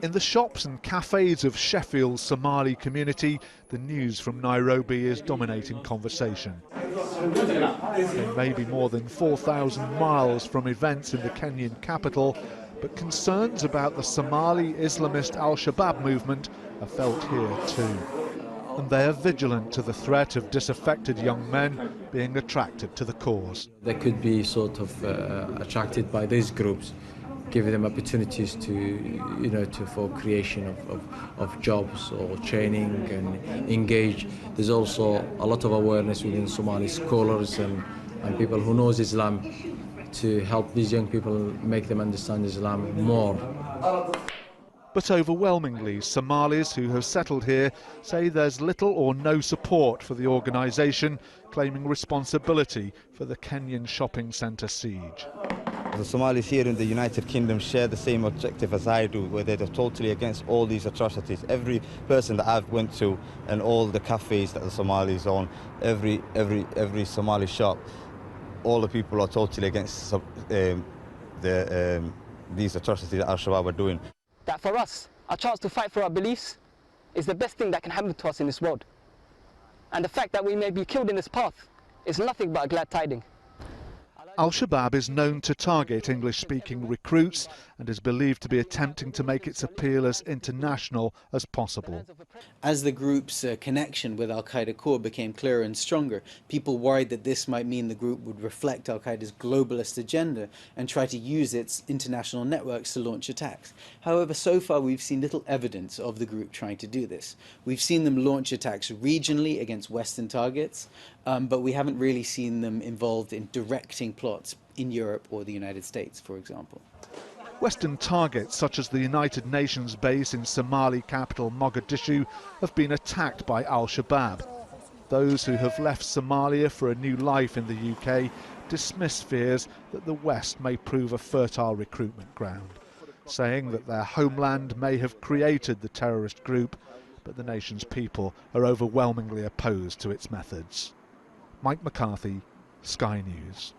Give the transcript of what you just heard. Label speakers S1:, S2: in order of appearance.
S1: In the shops and cafes of Sheffield's Somali community, the news from Nairobi is dominating conversation. They may be more than 4,000 miles from events in the Kenyan capital, but concerns about the Somali Islamist al-Shabaab movement are felt here too. And they are vigilant to the threat of disaffected young men being attracted to the cause.
S2: They could be sort of attracted by these groups, giving them opportunities for creation of jobs or training and engage. There's also a lot of awareness within Somali scholars and people who knows Islam to help these young people, make them understand Islam more.
S1: But overwhelmingly, Somalis who have settled here say there's little or no support for the organisation, claiming responsibility for the Kenyan shopping centre siege.
S3: The Somalis here in the United Kingdom share the same objective as I do, where they're totally against all these atrocities. Every person that I've went to and all the cafes that the Somalis own, every Somali shop, all the people are totally against these atrocities that al-Shabaab are doing.
S4: That for us, our chance to fight for our beliefs is the best thing that can happen to us in this world. And the fact that we may be killed in this path is nothing but a glad tiding.
S1: Al-Shabaab is known to target English-speaking recruits and is believed to be attempting to make its appeal as international as possible.
S5: As the group's connection with Al-Qaeda core became clearer and stronger, people worried that this might mean the group would reflect Al-Qaeda's globalist agenda and try to use its international networks to launch attacks. However, so far we've seen little evidence of the group trying to do this. We've seen them launch attacks regionally against Western targets, but we haven't really seen them involved in directing plots in Europe or the United States, for example.
S1: Western targets such as the United Nations base in Somali capital Mogadishu have been attacked by al-Shabaab. Those who have left Somalia for a new life in the UK dismiss fears that the West may prove a fertile recruitment ground, saying that their homeland may have created the terrorist group, but the nation's people are overwhelmingly opposed to its methods. Mike McCarthy, Sky News.